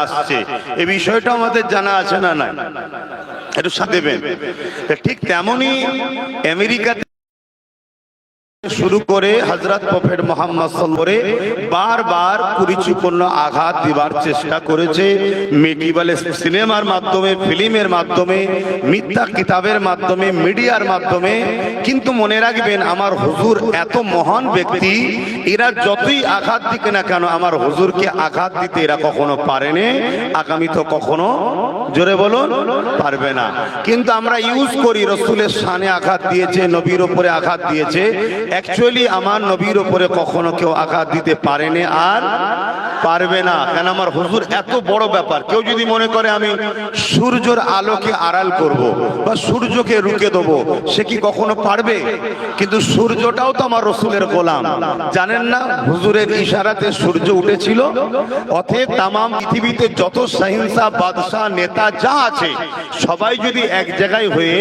আসছে, এই বিষয়টা আমাদের জানা আছে না? না, একটু সাথে দেবেন। ঠিক তেমনি আমেরিকাতে শুরু করে হযরত প্রফেট মুহাম্মদ সাল্লাল্লাহু আলাইহি ওয়াসাল্লাম বারবার কুরুচিপূর্ণ আঘাত দিবার চেষ্টা করেছে। মেডিকেল সিনেমার মাধ্যমে, ফিল্মের মাধ্যমে, মিথ্যা কিতাবের মাধ্যমে, মিডিয়ার মাধ্যমে। কিন্তু মনে রাখবেন, আমার হুজুর এত মহান ব্যক্তি, এরা যতই আঘাত দিক না কেন, আমার হুজুরকে আঘাত দিতে এরা কখনো পারেনি, আগামী তো কখনো, জোরে বলুন, পারবে না। কিন্তু আমরা ইউজ করি রাসূলের শানে আঘাত দিয়েছে, নবীর উপরে আঘাত দিয়েছে। অ্যাকচুয়ালি আমার নবীর উপরে কখনো কেউ আঘাত দিতে পারেনি আর পারবে না, কেন আমার হুজুর এত বড় ব্যাপার। কেউ যদি মনে করে আমি সূর্যের আলোকে আড়াল করব বা সূর্যকে রুখে দেবো, সে কি কখনো পারবে? কিন্তু সূর্যটাও তো আমার রাসূলের গোলাম, জানেন না? হুজুরের ইশারাতে সূর্য উঠেছিল। অতএব তামাম পৃথিবীতে যত শাহিনশা, বাদশাহ, নেতা যা আছে, সবাই যদি এক জায়গায় হয়ে,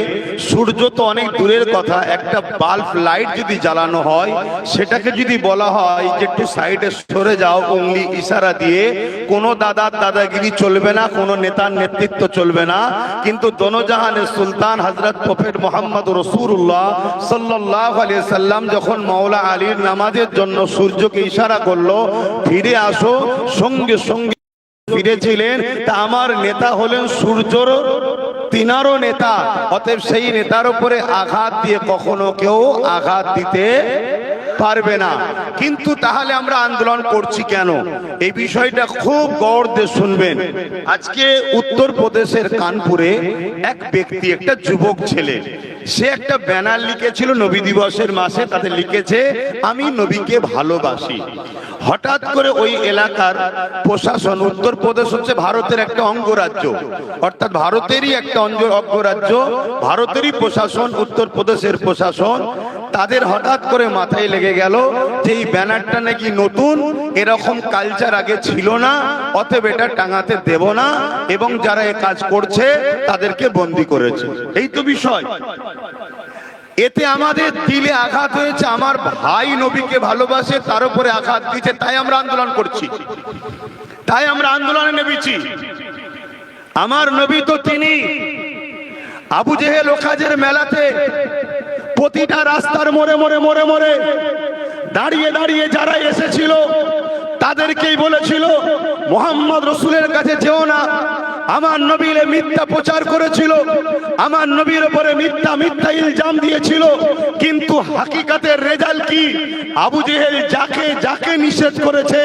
সূর্য তো অনেক দূরের কথা, একটা বাল্ব লাইট যদি জ্বালানো হয়, সেটাকে যদি বলা হয় যে একটু সাইডে সরে যাও, উংলি ইশারা দিয়ে, কোনো দাদাগিরি চলবে না, কোনো নেতার নেতৃত্ব চলবে না। কিন্তু দোনোজাহানের সুলতান হযরত প্রফেট মুহাম্মদ রাসূলুল্লাহ সাল্লাল্লাহু আলাইহি সাল্লাম যখন মাওলা আলীর নামাজের জন্য সূর্যকে ইশারা করলো, ফিরে আসো, সঙ্গে সঙ্গে ফিরেছিলেন। তা আমার নেতা হলেন সূর্যর তিনারও নেতা। অতএব সেই নেতার উপরে আঘাত দিয়ে কখনো কেউ আঘাত দিতে পারবে না। কিন্তু তাহলে আমরা আন্দোলন করছি কেন? এই বিষয়টা খুব গৌর দিয়ে শুনবেন। আজকে উত্তরপ্রদেশের কানপুরে এক ব্যক্তি, একটা যুবক ছেলে, সে একটা ব্যানার লিখেছিল নবী দিবসের মাসে, তাতে লিখেছে আমি নবীকে ভালোবাসি। হঠাৎ করে ওই এলাকার প্রশাসন, উত্তরপ্রদেশ হচ্ছে ভারতের একটা অঙ্গরাজ্য, অর্থাৎ ভারতেরই একটা অঙ্গরাজ্য, ভারতেরই প্রশাসন, উত্তরপ্রদেশের প্রশাসন, তাদের হঠাৎ করে মাথায় লেগে গেল যে এই ব্যানারটা নাকি নতুন, এরকম কালচার আগে ছিল না, অতএব এটা টাঙাতে দেব না, এবং যারা এই কাজ করছে তাদেরকে বন্দী করেছে। এই তো বিষয়। এতে আমাদের দিলে আঘাত হয়েছে, আমার ভাই নবীকে ভালোবাসে, তার উপরে আঘাত দিচ্ছে, তাই আমরা আন্দোলন করছি, তাই আমরা আন্দোলনে নেমেছি। আমার নবী তো তিনি। আবু জেহেল ওখাজের মেলাতে প্রতিটা রাস্তার মোড়ে মোড়ে মোড়ে মোড়ে দাঁড়িয়ে দাঁড়িয়ে যারা এসেছিল তাদেরকেই বলেছিল মুহাম্মদ রাসূলের কাছে যেও না। আমার নবীর মিথ্যা প্রচার করেছিল, আমার নবীর উপরে মিথ্যা মিথ্যা ইলজাম দিয়েছিল। কিন্তু হাকিকাতের রেজাল্ট কি? আবু জেহেল যাকে যাকে নিষেধ করেছে,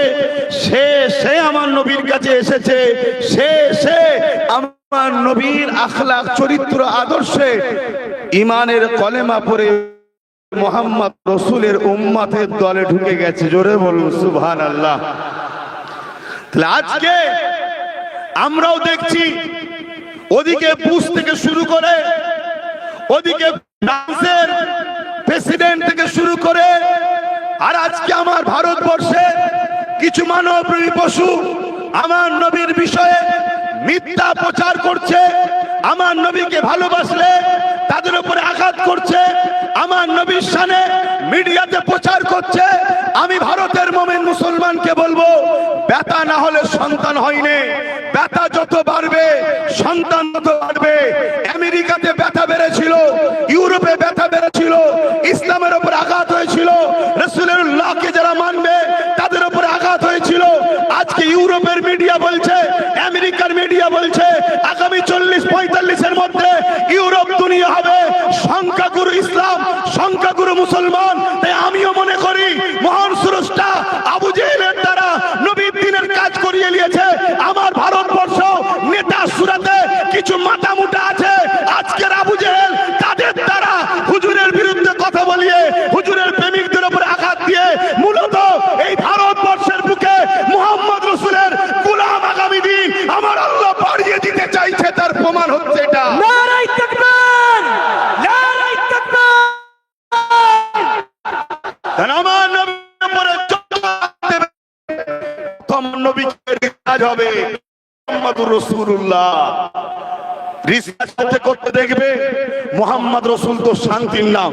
সে আমার নবীর কাছে এসেছে, সে আমার নবীর আখলাক, চরিত্র, আদর্শে ইমানের কলেমা পড়ে মুহাম্মদ রাসূলের উম্মতের দলে ঢুকে গেছে। জোরে বলুন সুবহানাল্লাহ। তাহলে আজকে আমরাও দেখছি, ওদিকে বুশ থেকে শুরু করে, ওদিকে ফ্রান্সের প্রেসিডেন্ট থেকে শুরু করে, আর আজকে আমার ভারতবর্ষে কিছু মানবপ্রেমী পশু আমার নবীর বিষয়ে মিথ্যা প্রচার করছে, আমার নবীকে ভালোবাসলে তাদের উপরে আঘাত করছে, আমার নবীর শানে মিডিয়াতে প্রচার করছে। আমি ভারতের মুমিন মুসলমানকে বলবো, ব্যথা না হলে সন্তান হয়নি, ব্যথা যত বাড়বে সন্তান তত বাড়বে। আমেরিকাতে ব্যথা বেড়েছিল, ইউরোপে ব্যথা বেড়েছিল, ইসলামের উপর আঘাত হয়েছিল, রাসূলুল্লাহকে যারা মানবে তাদের উপর আঘাত হয়েছিল। আজকে ইউরোপের মিডিয়া বলছে, আমেরিকার মিডিয়া বলছে, আগামী 40-45 মধ্যে ইউরোপ দুনিয়া হবে সংখ্যাগুরু ইসলাম, সংখ্যাগুরু মুসলমান। তাই আমিও মনে করি মহান স্রষ্টা আবু জেহেলের দ্বারা নবীর দ্বীনের কাজ করিয়ে নিয়েছে। আমার ভারতবর্ষ নেতা সুরাতে কিছু মাথা মুটা আছে, আজকের আবু জেহেল তাদের দ্বারা হুজুরের বিরুদ্ধে কথা বলিয়ে, হুজুরের প্রেমিকদের উপর আঘাত দিয়ে মূলত এই ভারতবর্ষের বুকে মুহাম্মদ রাসূলের গোলাম আগামী দিন আমার আল্লাহ বাড়িয়ে দিতে চাইছে, তার প্রমাণ হচ্ছে এটা। নারায়ে তাকবীর, নারায়ে তাকবীর। আমার নবীর উপরে তোমার নবীর কাজ হবে মুহাম্মদুর রাসূলুল্লাহ। রিসার্চ করতে করতে দেখবে মোহাম্মদ রসুল তো শান্তির নাম,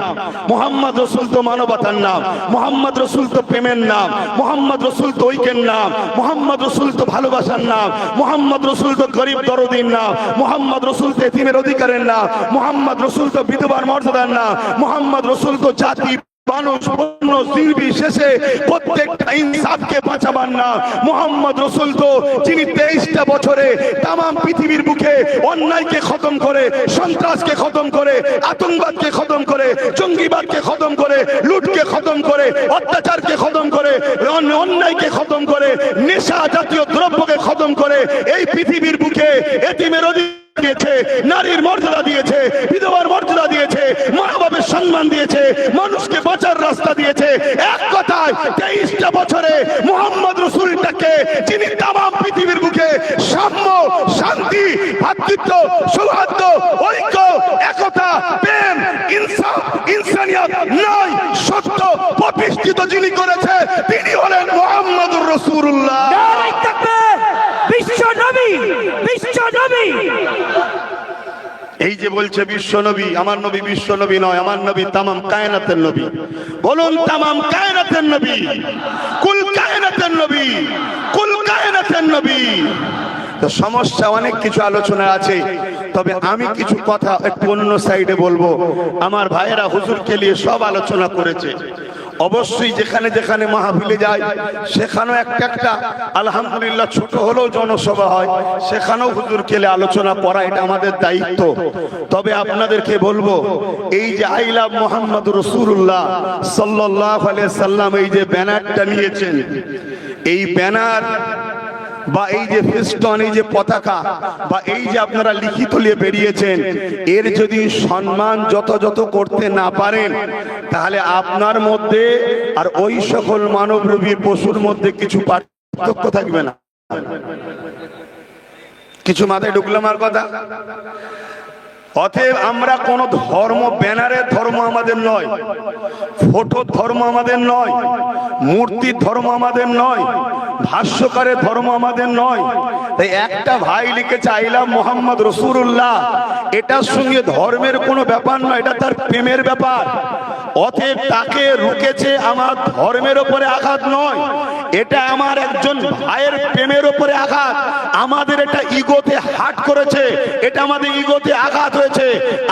মোহাম্মদ রসুল তো মানবতার নাম, মোহাম্মদ রসুল তো প্রেমের নাম, মোহাম্মদ রসুল তো ঐক্যের নাম, মোহাম্মদ রসুল তো ভালোবাসার নাম, মোহাম্মদ রসুল তো গরিব দরদির নাম, মোহাম্মদ রসুল তো এতিমের অধিকারের নাম, মোহাম্মদ রসুল তো বিধবার মর্যাদার নাম, মোহাম্মদ রসুল তো জাতি মানুষ বন্য নির্বিশেষে প্রত্যেকটা ইনসাফকে বাঁচাবার না। মোহাম্মদ রসুল তো যিনি 23টা বছরে তাম পৃথিবীর বুকে অন্যায়কে খতম করে, সন্ত্রাসকে খতম করে, আতঙ্কবাদকে খতম করে, জঙ্গিবাদকে খতম করে, লুটকে খতম করে, অত্যাচারকে খতম করে, অন্যায়কে খতম করে, নেশা জাতীয় দ্রব্যকে খতম করে এই পৃথিবীর বুকে এতিমের দিয়েছে, নারীর মর্যাদা দিয়েছে, বিধবার মর্যাদা দিয়েছে, মা বাবার সম্মান দিয়েছে, মানুষকে বাঁচার রাস্তা দিয়েছে। এক কথায় 23টা বছরে মোহাম্মদ রসুলটাকে যিনি তামাম পৃথিবীর বুকে সাম্য, শান্তি, ভ্রাতৃত্ব, সৌহার্দ্য, ঐক্য, একতা, প্রেম, ইনসাফ, ইনসানিয়ত, ন্যায়, সত্য প্রতিষ্ঠিত যিনি করেছে তিনি হলেন মোহাম্মদুর রাসূলুল্লাহ। নারে তাকবীর! বিশ্ব নবী, বিশ্ব নবী। এই যে বলছে বিশ্ব নবী, আমার নবী বিশ্ব নবী নয়, আমার নবী তামাম কায়নাতের নবী। বলুন তামাম কায়নাতের নবী, কুল কায়নাতের নবী, কুল কায়নাতের নবী। তো সমস্যা অনেক কিছু আলোচনা আছে, তবে আমি কিছু কথা একটু অন্য সাইডে বলবো। আমার ভাইয়েরা হুজুরকে নিয়ে সব আলোচনা করেছে। অবশ্যই যেখানে যেখানে মাহফিলে যায় সেখানেও একটা একটা আলহামদুলিল্লাহ ছোট হলেও জনসভা হয়, সেখানেও হুজুরকে নিয়ে আলোচনা করা এটা আমাদের দায়িত্ব। তবে আপনাদেরকে বলবো, এই যে আই লাভ মোহাম্মদ রাসূলুল্লাহ সাল্লাল্লাহু আলাইহি সাল্লাম এই যে ব্যানারটা নিয়েছেন, এই ব্যানার বা এই যে ফেস্টন, এই যে পতাকা বা এই যে আপনারা লিখিত নিয়ে বেরিয়েছেন, এর যদি সম্মান যথাযথ করতে না পারেন তাহলে আপনার মধ্যে আর ওই সকল মানবরূপী পশুর মধ্যে কিছু পার্থক্য থাকবে না। কিছু মাথায় ঢুকলো আমার কথা? অতএব আমরা কোন ধর্ম, ব্যানারের ধর্ম আমাদের নয়, ফটোর ধর্ম আমাদের নয়, মূর্তির ধর্ম আমাদের নয়, ভাষ্যকারের ধর্ম আমাদের নয়। তাই একটা ভাই লিখেছে আই লাভ মোহাম্মদ রাসূলুল্লাহ, এটার সঙ্গে ধর্মের কোনো ব্যাপার নয়, এটা তার প্রেমের ব্যাপার। অতএব তাকে রুকেছে আমার ধর্মের উপরে আঘাত নয়, এটা আমার একজন ভাইয়ের প্রেমের উপরে আঘাত। আমাদের এটা ইগোতে হাট করেছে, এটা আমাদের ইগোতে আঘাত হয়েছে।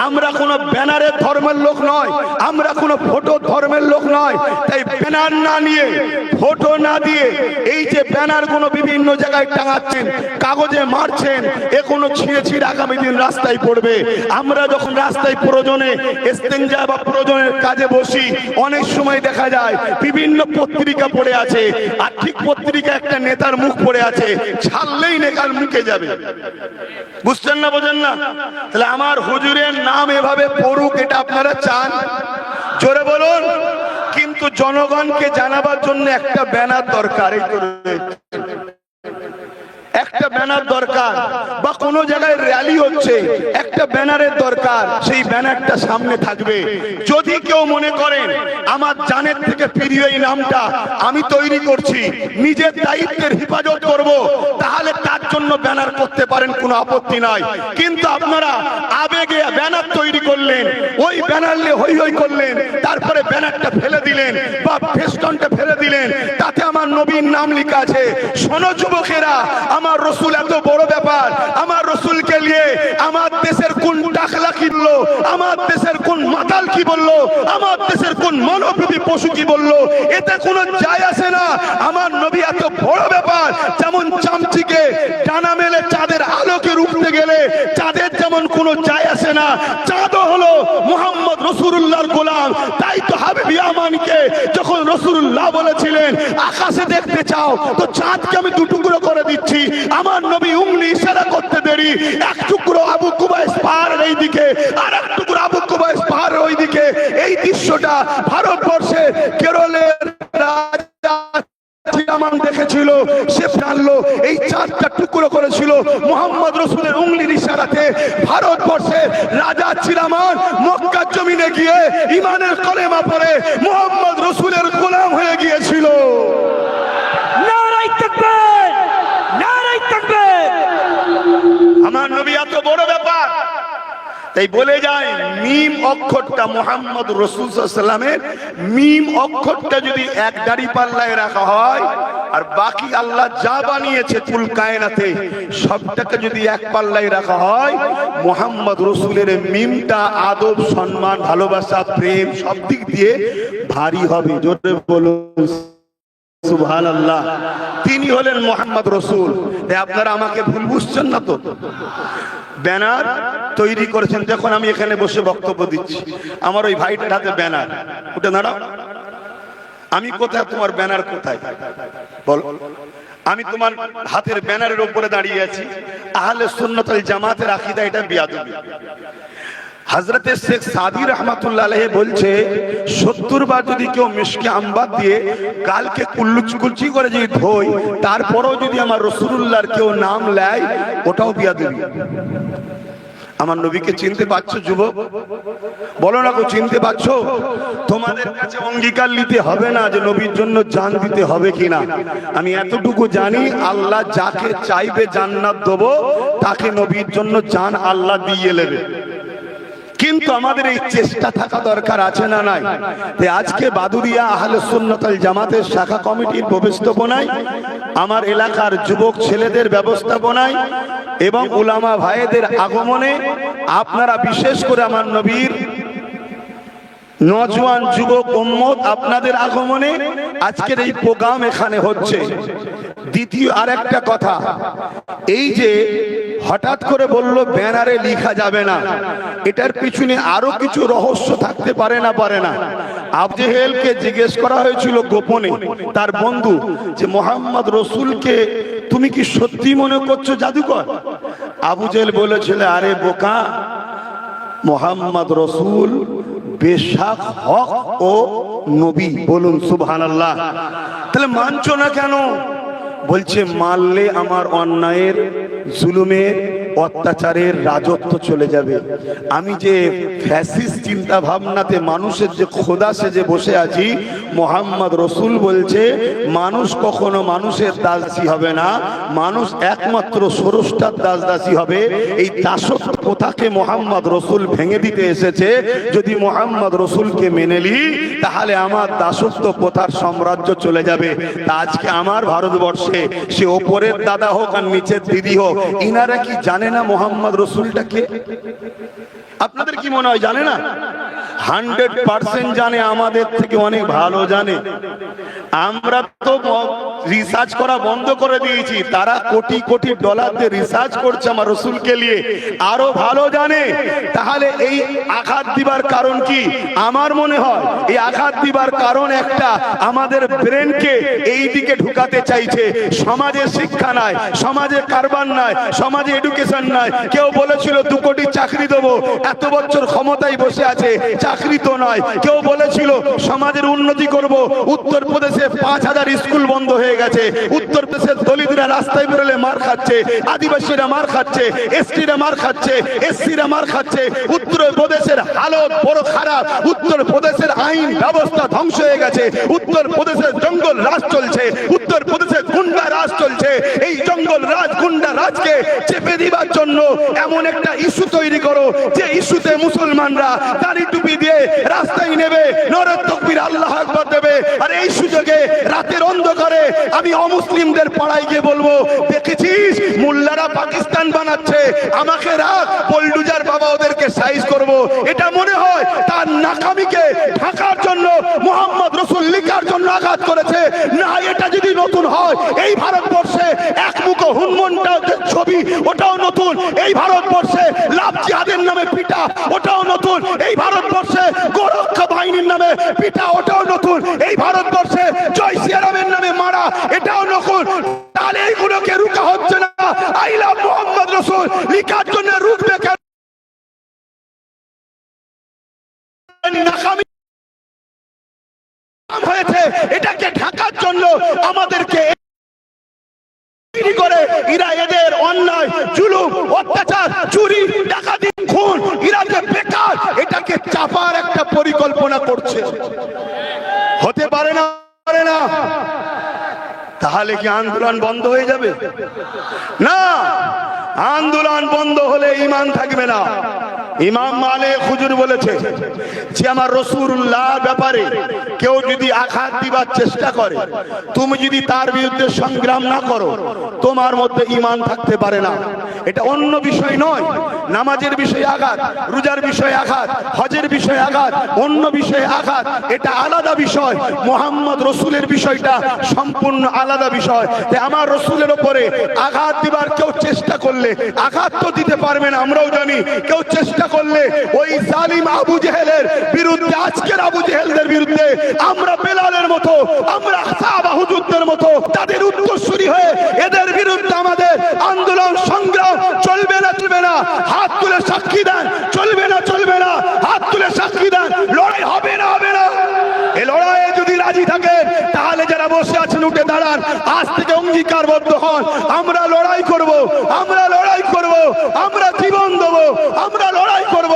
আমরা কোনো ব্যানারের ধর্মের লোক নয়, আমরা কোনো ফটো ধর্মের লোক নয়। তাই ব্যানার না নিয়ে, ফটো না দিয়ে এই যে ব্যানার গুলো বিভিন্ন জায়গায় টাঙাচ্ছেন, কাগজে মারছেন, এ কোনো ছিঁড়ে ছিঁড়ে আগামী দিন রাস্তায় পড়বে। আমরা যখন রাস্তায় প্রয়োজনে ইস্তেঞ্জা বা প্রয়োজনের কাজে বসি, অনেক সময় দেখা যায় বিভিন্ন পত্রিকা পড়ে আছে, আর ঠিক পত্রিকা একটা নেতার মুখ পড়ে আছে, ছাড়লেই নেতার মুখে যাবে। বুঝছেন না, বোঝেন না? তাহলে আমার হুজুরের নাম এভাবে পড়ুক, এটা আপনারা চান? জোরে বলুন। কিন্তু জনগণকে জানাবার জন্য একটা ব্যানার দরকার, এই করে একটা ব্যানার দরকার, বা কোনো জায়গায় র্যালি হচ্ছে একটা ব্যানারের দরকার, সেই ব্যানারটা সামনে থাকবে। যদি কেউ মনে করেন আমার জানের থেকে প্রিয় এই নামটা আমি তৈরি করছি, নিজের দায়িত্বের হেফাজত করব, তাহলে তার জন্য ব্যানার করতে পারেন, কোনো আপত্তি নাই। কিন্তু আপনারা আবেগে ব্যানার তৈরি করলেন, ওই ব্যানার নিয়ে হই হই করলেন, তারপরে ব্যানারটা ফেলে দিলেন বা ফেস্টনটা ফেলে দিলেন, তাতে আমার নবীর নাম লেখা আছে। শোনো যুবকেরা, আমার রসুল এত বড় ব্যাপার, আমার রসুলকে নিয়ে আমার দেশের কোন টাকলা কি বললো, আমার দেশের কোন মাতাল কি বললো, আমার দেশের কোন মানবরূপী পশু কি বললো, এতে কোনো যায় আসে না। আমার নবী এত বড় ব্যাপার, যেমন চামচিকে ডানা মেলে চাঁদের আলোকে রুখতে গেলে চাঁদের যেমন কোনো যায় আসে না, চাঁদও হলো মুহাম্মদ রাসূলুল্লাহর গোলাম। তাই তো হাবিব ইয়ামানকে যখন রাসূলুল্লাহ বলেছিলেন আকাশে দেখতে চাও তো চাঁদকে আমি দুটুকরো করে দিচ্ছি, আমার নবী উংলি ইশারা করতে দেরি, এক টুকরো আবু কুবাইস পাহাড়ের এই দিকে, আর এক টুকরো আবু কুবাইস পাহাড়ের ওই দিকে। এই দৃশ্যটা ভারতবর্ষে কেরলের রাজা দেখেছিল, সে জানলো এই চাঁদটা টুকরো করেছিল মুহাম্মদ রাসূলের উংলির ইশারাতে। ভারতবর্ষে রাজা চিরামান মক্কার জমিনে গিয়ে ঈমানের কলেমা পড়ে মুহাম্মদ রাসূলের গোলাম হয়ে গিয়েছিল। নারে তাকবীর! নারে তাকবীর! আমার নবী এত বড় ব্যাপার, তাই বলে যায় মিম অক্ষরটা মুহাম্মদ রাসূল সাল্লাল্লাহু আলাইহি ওয়াসাল্লামের মিম অক্ষরটা যদি এক দাড়ি পাল্লায় রাখা হয় আর বাকি আল্লাহ যা বানিয়েছে কুল কায়নাতে সবটাকে যদি এক পাল্লায় রাখা হয় মুহাম্মদ রাসূলের মিমটা আদব সম্মান ভালোবাসা প্রেম সব দিক দিয়ে ভারী হবে। জোরে বলুন সুবহানাল্লাহ। তিনি হলেন মুহাম্মদ রাসূল। তাই আপনারা আমাকে ভুল বুঝছেন না তো? ব্যানার তৈরি করেছেন, যখন আমি এখানে বসে বক্তব্য দিচ্ছি আমার ওই ভাইটার হাতে ব্যানার, উঠে দাঁড়াও। আমি কোথায়, তোমার ব্যানার কোথায় বল? আমি তোমার হাতের ব্যানারের উপরে দাঁড়িয়ে আছি। আহলে সুন্নাত ওয়াল জামাতের আকীদা এটা বিয়াদবি। হযরতে শেখ সাদি রহমাতুল্লাহ আলাইহি বলছে 70 বার যদি কেউ মিশকে আম্বার দিয়ে গালকে কুল্লুচকুচি করে যদি ধোয় তারপরেও যদি আমার রাসূলুল্লাহর কেউ নাম নেয় ওটাও বিয়াদবি। আমার নবীকে চিনতে পারছো যুবক? বলো না গো, চিনতে পারছো? তোমাদের কাছে অঙ্গীকার নিতে হবে না যে নবীর জন্য জান দিতে হবে কিনা। আমি এতটুকু জানি, আল্লাহ যাকে চাইবে জান্নাত দেব, তাকে নবীর জন্য জান আল্লাহ দিয়ে নেবে। কিন্তু আমাদের এই চেষ্টা থাকা দরকার আছে না নাই? আজকে বাদুরিয়া আহলে সুন্নাত ওয়াল জামাতের শাখা কমিটির ব্যবস্থাপনায় আমার এলাকার যুবক ছেলেদের ব্যবস্থাপনায় এবং উলামা ভাইদের আগমনে আপনারা বিশেষ করে আমার নবীর নওজোয়ান যুবক উম্মত আপনাদের আগমনে আজকের এই প্রোগ্রাম এখানে হচ্ছে। দ্বিতীয় আরেকটা কথা, এই যে হঠাৎ করে বললো ব্যানারে লেখা যাবে না, এটার পিছনে আরো কিছু রহস্য থাকতে পারে না আবু জেহেলকে জিজ্ঞেস করা হয়েছিল গোপনে তার বন্ধু যে মুহাম্মদ রাসূলকে তুমি কি সত্যি মনে করছো জাদুকর? আবু জেহেল বলেছিল, আরে বোকা, মুহাম্মদ রাসূল বেশক হক ও নবী। বলুন সুবহানাল্লাহ। তাহলে মানছো না কেন? বলছে মানলে আমার অন্যায়ের জুলুমের অত্যাচারের রাজত্ব চলে যাবে। আমি যে ফ্যাসিস্ট চিন্তা ভাবনাতে মানুষের যে খোদা সেজে বসে আছি, মুহাম্মদ রাসূল বলছে মানুষ কখনো মানুষের দাসী হবে না, মানুষ একমাত্র স্রষ্টার দাসী হবে। এই দাসত্ব প্রথাকে মুহাম্মদ রাসূল ভেঙে দিতে এসেছে। যদি মুহাম্মদ রাসূলকে মেনে নি তাহলে আমার দাসত্ব প্রথার সাম্রাজ্য চলে যাবে। তা আজকে আমার ভারতবর্ষে সে ওপরের দাদা হোক আর নিচের দিদি হোক, ইনারা কি জানে না মুহাম্মদ রাসূলটা কে? আপনাদের কি মনে হয় জানে না? 100% জানে, আমাদের থেকে অনেক ভালো জানে। আমরা তো রিসার্চ করা বন্ধ করে দিয়েছি, তারা কোটি কোটি ডলার দিয়ে রিসার্চ করছে আমার রাসূলকে নিয়ে, আরো ভালো জানে। তাহলে এই আঘাত দিবার কারণ কি? আমার মনে হয় এই আঘাত দিবার কারণ একটা, আমাদের ব্রেনকে এই দিকে ঢুকাতে চাইছে। সমাজে শিক্ষা নাই, সমাজে কারবার নাই, সমাজে এডুকেশন নাই। কেউ বলেছিল 2 কোটি চাকরি দেবো, এত বছর ক্ষমতায় বসে আছে, চাকরি তো নয়। কেউ বলেছিল সমাজের উন্নতি করব, উত্তরপ্রদেশে 5000 স্কুল বন্ধ হয়ে গেছে। উত্তরপ্রদেশের দলিতরা রাস্তায় বেরোলে মার খাচ্ছে, আদিবাসীরা মার খাচ্ছে, এসটিরা মার খাচ্ছে, এসসিরা মার খাচ্ছে। উত্তরপ্রদেশের হালত বড় খারাপ। উত্তরপ্রদেশের আইন ব্যবস্থা ধ্বংস হয়ে গেছে। উত্তরপ্রদেশের জঙ্গল রাজ চলছে, উত্তরপ্রদেশের গুন্ডা রাজ চলছে। এই জঙ্গল রাজ গুন্ডা রাজকে চেপে দিবার জন্য এমন একটা ইস্যু তৈরি করো যে ইস্যুতে মুসলমানরা দাড়ি টুপি দিয়ে রাস্তায় নেবে, নারে তাকবীর আল্লাহু আকবার দেবে। আর এই সুযোগে রাতের অন্ধকারে আমি অমুসলিমদের পাড়ায় গিয়ে বলবো, দেখেছিস মোল্লারা পাকিস্তান বানাচ্ছে, আমাকে রাখ, বুলডোজার বাবা ওদেরকে সাইজ করব। এটা মনে হয় তার নাকামিকে ঢাকার জন্য মুহাম্মদ রাসূল লিখার জন্য আঘাত করেছে না? এটা যদি নতুন হয়, এই ভারতবর্ষে একমুখ হনুমানটাও ছবি ওটাও নতুন। এই ভারতবর্ষে লাভ জিহাদের নামে পিটা ওটাও নতুন। এই ভারতবর্ষে গোরক্ষা বাহিনীর নামে পিটা ওটাও নতুন। এই ভারতবর্ষে জয় শ্রীরামের নামে মারা এটাও নতুন। তাহলে এইগুলোকে রুকা হচ্ছে না। আই লাভ মুহাম্মদ রাসূল লিখার জন্য রুকবে কেন? নাকামি হয়েছে, এটাকে ঢাকার জন্য আমাদেরকে করে এরা এদের অন্যায় জুলুম অত্যাচার চুরি ডাকাতি খুন এরা যে বেকার এটাকে চাপার একটা পরিকল্পনা করছে। হতে পারে না, পারে না। তাহলে কি আন্দোলন বন্ধ হয়ে যাবে? না, আন্দোলন বন্ধ হলে ঈমান থাকবে না। ইমাম মালিক হুজুর বলেছে যে আমার রাসূলুল্লাহ ব্যাপারে কেউ যদি আঘাত দিবার চেষ্টা করে, তুমি যদি তার বিরুদ্ধে সংগ্রাম না করো, তোমার মধ্যে ঈমান থাকতে পারে না। এটা অন্য বিষয় নয়, নামাজের বিষয়ে আঘাত, রোজার বিষয়ে আঘাত, হজের বিষয়ে আঘাত, অন্য বিষয়ে আঘাত, এটা আলাদা বিষয়। মুহাম্মদ রাসূলের বিষয়টা সম্পূর্ণ আলাদা বিষয়। তাই আমার রাসূলের উপরে আঘাত দিবার কেউ চেষ্টা করলে, আঘাত তো দিতে পারবে না, আমরাও জানি। কেউ চেষ্টা করলে ওই জালিম আবু জেহেলের বিরুদ্ধে, আজকের আবু জেহেলদের বিরুদ্ধে আমরা বেলালের মতো, আমরা সাহাবা হুজুরদের মতো তাদের উত্তরসূরি হয়ে এদের বিরুদ্ধে আমাদের আন্দোলন সংগ্রাম চলবে না, চলবে না। হাত তুলে সাক্ষী দেন, চলবে না, চলবে না। হাত তুলে সাক্ষী দেন, লড়াই হবে না, হবে না। এই লড়াইয়ে যদি রাজি থাকেন তাহলে যারা বসে আছেন উঠে দাঁড়ান, আজ থেকে অঙ্গীকারবদ্ধ হন, আমরা লড়াই করব, আমরা লড়াই করব, আমরা জীবন দেব, আমরা লড়াই করব।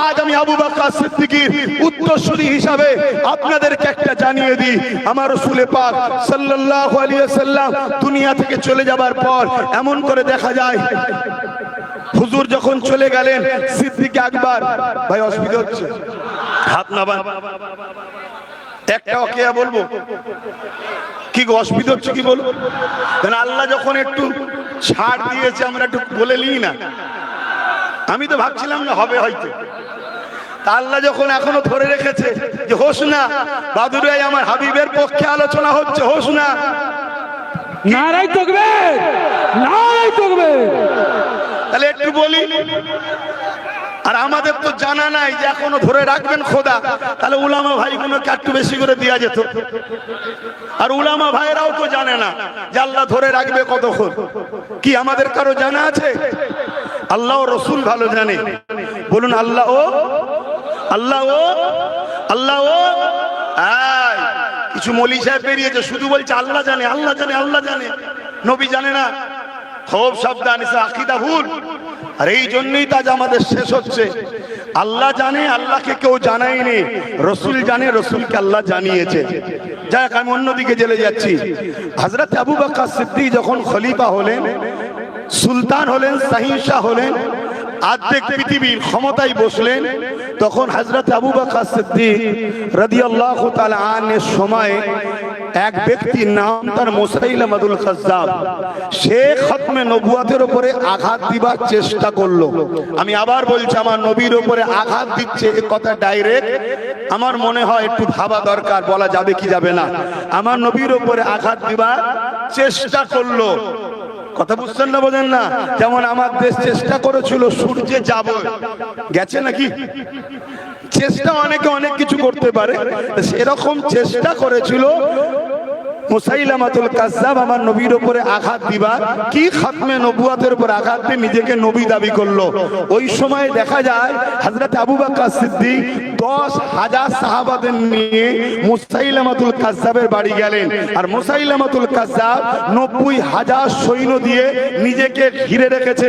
আজ আমি আবু বকর সিদ্দিকীর উত্তরসূরি হিসাবে আপনাদেরকে একটা জানিয়ে দিই, আমার রাসূল পাক সাল্লাল্লাহু আলাইহি ওয়াসাল্লাম দুনিয়া থেকে চলে যাবার পর এমন করে দেখা যায়, হুজুর যখন চলে গেলেন, সিদ্দিক আকবর, ভাই অসুবিধা হচ্ছে, হাত নামান, একটা ওকিয়া বলবো কি গো, অসুবিধা হচ্ছে কি বলবো? কারণ আল্লাহ যখন একটু ছাড় দিয়েছে আমরা একটু বলে নিই না। আমি তো ভাবছিলাম না হবে হয়তো, তা আল্লাহ যখন এখনো ধরে রেখেছে যে হোস না বাদুরাই আমার হাবিবের পক্ষে আলোচনা হচ্ছে, হোস না, নারাই তাকবীর, নারাই তাকবীর, তাহলে একটু বলি। আর আমাদের তো জানা নাই যে এখনো ধরে রাখবেন খোদা, তাহলে উলামা ভাইগুলোকে একটু বেশি করে দেওয়া যেত। আর উলামা ভাইরাও তো জানে না যে আল্লাহ ধরে রাখবে কতক্ষণ, কি আমাদের কারো জানা আছে? আল্লাহ ও রসুল ভালো জানে। বলুন আল্লাহ ও, আল্লাহ ও, আল্লাহ ও। কিছু মৌলী সাহেব বেরিয়েছে শুধু বলছে আল্লাহ জানে, আল্লাহ জানে, আল্লাহ জানে, নবী জানে না। খুব সাবধান, আকীদা ভুল। আর এই জন্যই তাজ আমাদের শেষ হচ্ছে। আল্লাহ জানে, আল্লাহকে কেউ জানায়নি, রসুল জানে, রসুলকে আল্লাহ জানিয়েছে। যাক, আমি অন্যদিকে চলে যাচ্ছি। হযরত আবু বকর সিদ্দিক যখন খলিফা হলেন, সুলতান হলেন, শাহিনশাহ হলেন, আর্ধেক পৃথিবীর ক্ষমতায় বসলেন, তখন হযরত আবু বকর সিদ্দিক রাদিয়াল্লাহু তাআলা আনহুর সময় এক ব্যক্তির নাম তার মুসাইলামাতুল কাজ্জাব, সে খতমে নবুয়তের উপরে আঘাত দিবার চেষ্টা করলো। আমি আবার বলছি, আমার নবীর উপরে আঘাত দিচ্ছে, এই কথা ডাইরেক্ট আমার মনে হয় একটু ভাবা দরকার, বলা যাবে কি যাবে না। আমার নবীর উপরে আঘাত দিবার চেষ্টা করলো, কথা বুঝছেন না, বোঝেন না? যেমন আমার দেশ চেষ্টা করেছিল সূর্যে যাব, গেছে নাকি? চেষ্টা অনেকে অনেক কিছু করতে পারে, সেরকম চেষ্টা করেছিল মুসাইলামাতুল কাজ্জাব আমার নবীর উপরে আঘাত দিবার। কি খতমে নবুয়তের উপর আঘাত দিয়ে নিজেকে নবী দাবি করলো। ওই সময় দেখা যায় হযরত আবু বকর সিদ্দিক 10,000 সাহাবাদের নিয়ে মুসাইলামাতুল কাজ্জাবের বাড়ি গেলেন। আর মুসাইলামাতুল কাজ্জাব 90,000 সৈন্য দিয়ে নিজেকে ঘিরে রেখেছে।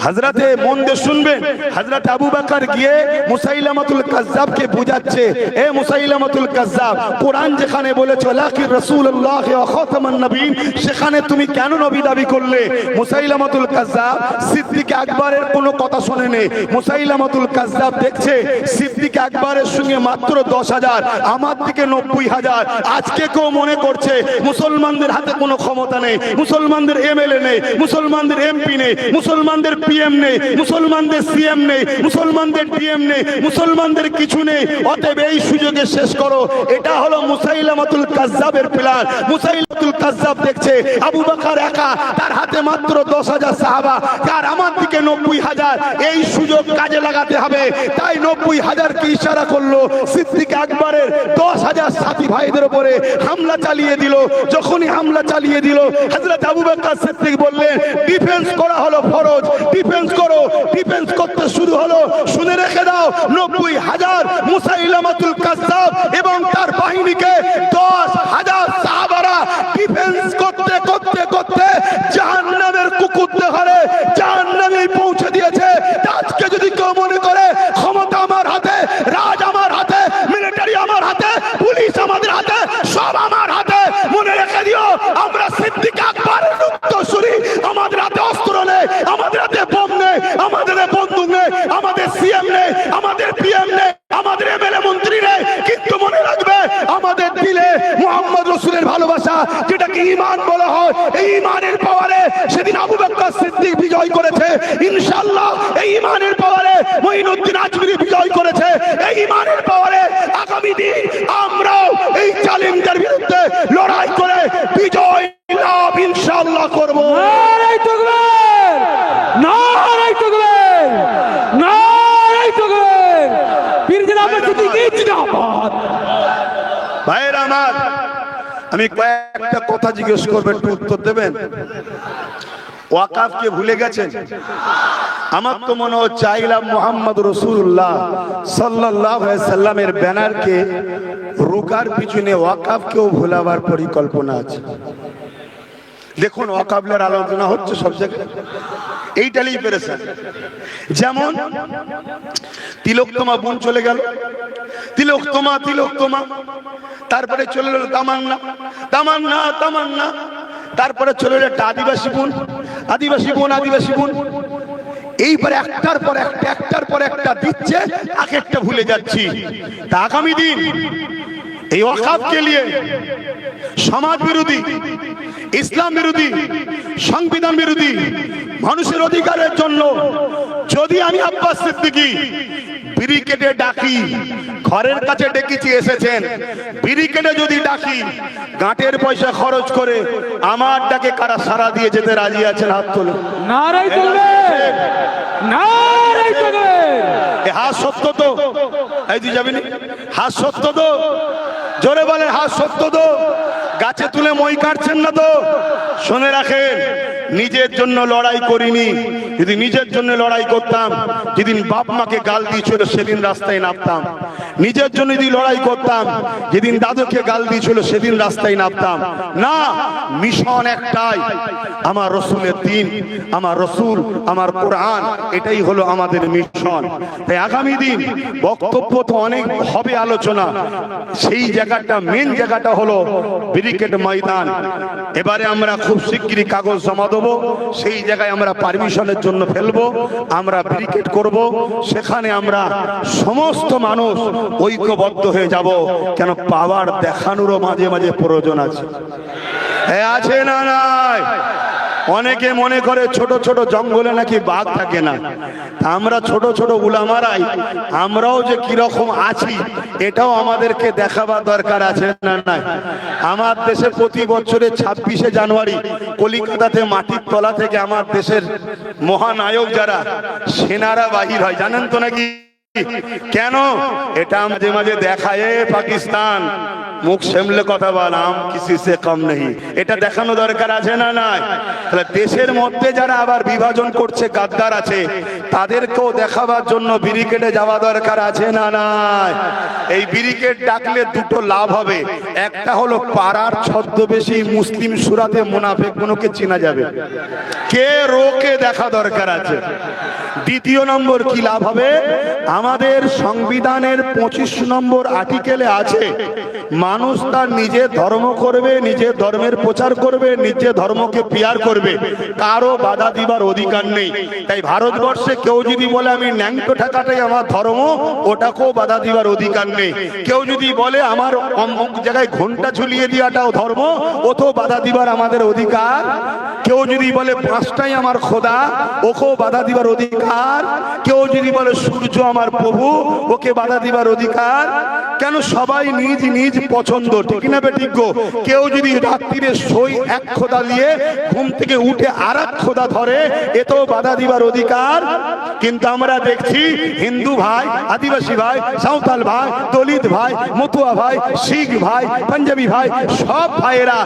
হযরতে মন দিয়ে শুনবেন, হযরত আবু বকর গিয়ে মুসাইলামাতুল কাজ্জাবকে বুঝাচ্ছে, এ মুসাইলামাতুল কাজ্জাব, কোরআন যেখানে বলেছে লাকির রাসূলুল্লাহ ওয়া খাতামান নবীন, সেখানে তুমি কেন নবী দাবি করলে? মুসাইলামাতুল কাজ্জাব সিদ্দিক আকবরের কোনো কথা শোনেনি। মুসাইলামাতুল কাজ্জাব দেখছে সিদ্দিক আকবরের সঙ্গে মাত্র 10,000, আমার দিকে 90,000। আজকে কেউ মনে করছে মুসলমানদের হাতে কোনো ক্ষমতা নেই, মুসলমানদের এমএলএ নেই, মুসলমানদের এমপি নেই, মুসলমানদের পিএম নেই, মুসলমানদের সিএম নেই, মুসলমানদের ডিএম নেই, মুসলমানদের কিছু নেই। অতএব এই সুযোগে শেষ করো। এটা হলো মুসাইলামাতুল কাজ্জাবের প্ল্যান। মুসাইলামাতুল কাজ্জাব দেখছে আবু বকর একা, তার হাতে মাত্র 10,000 সাহাবা, আর আমার দিকে 90,000। এই সুযোগ কাজে লাগাতে হবে। তাই 90,000কে ইশারা করলো, সিদ্দিক আকবরের 10,000 সাথী ভাইদের উপরে হামলা চালিয়ে দিল। যখনই হামলা চালিয়ে দিল, হযরত আবু বকর সিদ্দিক বললেন, ডিফেন্স করা হলো ফরজ, ডিফেন্স করো। ডিফেন্স করতে শুরু হলো। শুনে রেখে দাও, 90,000 মুসাইলামাতুল কাজ্জাব এবং তার বাহিনীকে 10,000 সাহাবারা ডিফেন্স করতে করতে করতে জাহান্নামের কুকুরতে ঘরে জাহান্নামে পৌঁছে দিয়েছে। আজকে যদি কেউ মনে করে ক্ষমতা আমার হাতে, রাজ আমার হাতে, মিলিটারি আমার হাতে, পুলিশ আমাদের হাতে, সব আমার হাতে, মনে রেখে দিও আমরা সিদ্দিক আকবরের উত্তরসূরি। আমাদের হাতে অস্ত্র নেই, আমাদের হাতে বোম নেই, আমাদের বন্দুক নেই, আমাদের যেটাকে ঈমান বলা হয়, এই ঈমানের পাওয়ারে সেদিন আবু বকর সিদ্দিক বিজয় করেছে। ইনশাআল্লাহ এই ঈমানের পাওয়ারে মঈনুদ্দিন আজমিরি বিজয় করেছে। এই ঈমানের পাওয়ারে আগামী দিন আমরাও এই জালিমদের বিরুদ্ধে লড়াই করে বিজয় লাভ ইনশাআল্লাহ করব। নারায়ে তাকবীর, নারায়ে তাকবীর, নারায়ে তাকবীর। পীর জনাব সিদ্দিকী জিন্দাবাদ। ভাইরা আমার, আমি কয়েকটা কথা জিজ্ঞেস করবো, একটু উত্তর দেবেন। ওয়াকাফকে ভুলে গেছেন? আমার তো মনে হচ্ছে আইলাম মুহাম্মদ রাসূলুল্লাহ সাল্লাল্লাহু আলাইহি সাল্লামের ব্যানারকে রুকার পিছনে ওয়াকাফকেও ভোলাবার পরিকল্পনা আছে। দেখুন ওয়াকাফের আলোচনা হচ্ছে সব জায়গায়, এইটাই পেরেছেন। যেমন তিলোত্তমা বোন চলে গেল, তিলোত্তমা তিলোত্তমা, তারপরে চলে গেল তামান্না তামান্না তামান্না, তারপরে চলে গেল একটা আদিবাসী বোন আদিবাসী বোন আদিবাসী বোন। এইবারে একটার পর একটা একটার পর একটা দিচ্ছে, এক একটা ভুলে যাচ্ছি। তা আগামী দিন এই ওয়াকাফকে নিয়ে সমাজ বিরোধী, ইসলাম বিরোধী, সংবিধান বিরোধী, মানুষের অধিকারের জন্য যদি আমি আব্বাস সিদ্দিকী ব্যারিকেডে ডাকি, ঘরের কাছে ডেকেছি এসেছেন, ব্যারিকেডে যদি ডাকি গাঁটের পয়সা খরচ করে, আমার ডাকে কারা সারা দিয়ে যেতে রাজি আছেন? হাত তোলে। নারায়ে তাকবীর, নারায়ে তাকবীর। এ হাত সত্য তো? এই তুই যাবি না? হাত সত্য তো? জোরে বলেন হাত সত্য তো? গাছে তুলে মই কাটছেন না তো? শুনে রাখেন, নিজের জন্য লড়াই করিনি। যদি নিজের জন্য লড়াই করতাম, যেদিন বাপ মাকে গাল দিয়েছিল সেদিন রাস্তায় নামতাম। নিজের জন্য যদি লড়াই করতাম, যেদিন দাদুকে গাল দিয়েছিল সেদিন রাস্তায় নামতাম না। মিশন একটাই, আমার রসুলের দিন, আমার রসুল, আমার কোরআন, এটাই হলো আমাদের মিশন। তাই আগামী দিন বক্তব্য তো অনেক হবে, আলোচনা, সেই জায়গাটা মেন জায়গাটা হলো ব্যারিকেড ময়দান। এবারে আমরা খুব শিগগিরই কাগজ জমা দেবো, সেই জায়গায় আমরা পারমিশনের জন্য ফেলবো, আমরা ব্যারিকেড করব, সেখানে আমরা সমস্ত মানুষ ঐক্যবদ্ধ হয়ে যাব। কেন পাওয়ার দেখানোরও মাঝে মাঝে প্রয়োজন আছে, আছে না নাই? অনেকে মনে করে ছোট ছোট জঙ্গলে নাকি বাঘ থাকে না। আমরা ছোট ছোট উলামারাই আমরাও যে কিরকম আছি এটাও আমাদেরকে দেখাবার দরকার আছে না নাই? আমার দেশে প্রতি বছরে 26শে জানুয়ারি কলিকাতাতে মাটির তলা থেকে আমার দেশের মহানায়ক যারা সেনারা বাহির হয়, জানেন তো নাকি? কেন? এটা মাঝে মাঝে দেখায় পাকিস্তান মুখ সামলে কথা বল, আম কিসি সে কম নেই, এটা দেখানো দরকার আছে না নাই? তাহলে দেশের মধ্যে যারা আবার বিভাজন করছে, গাদ্দার আছে, তাদেরকেও দেখাবার জন্য ব্যারিকেডে যাওয়া দরকার আছে না নাই? এই ব্যারিকেড ডাকলে দুটো লাভ হবে। একটা হলো পাড়ার ছদ্মবেশী মুসলিম সুরাতে মুনাফিকগুলোকে চেনা যাবে, কে রোকে দেখা দরকার আছে। দ্বিতীয় নম্বর কি লাভ হবে? আমাদের সংবিধানের 25 নম্বর আর্টিকেলে আছে, মানুষ তার নিজের ধর্ম করবে, নিজের ধর্মের প্রচার করবে, নিজের ধর্মকে পিয়ার করবে, কারো বাধা দিবার অধিকার নেই। তাই ভারতবর্ষে কেউ যদি বলে আমি ন্যাংটো ঠাকাটাই আমার ধর্ম, ওটাকেও বাধা দিবার অধিকার নেই। কেউ যদি বলে আমার অমুক জায়গায় ঘন্টা ঝুলিয়ে দেওয়াটাও ধর্ম, ওতেও বাধা দিবার আমাদের অধিকার। কেউ যদি বলে পাঁচটাই আমার খোদা, ওকেও বাধা দিবার অধিকার। কেউ যদি বলে সূর্য আমার প্রভু, ওকে বাধা দিবার অধিকার। কেন? সবাই নিজ নিজ পছন্দ, ঠিক না বেঠিক গো? কেউ যদি রাত্রিরে শোয় এক খোদা নিয়ে, ঘুম থেকে উঠে আর এক খোদা ধরে, এতেও বাধা দিবার অধিকার। কিন্তু আমরা দেখছি হিন্দু ভাই, আদিবাসী ভাই, সাঁওতাল ভাই, দলিত ভাই, মতুয়া ভাই, শিখ ভাই, পাঞ্জাবি ভাই, সব ভাইয়েরা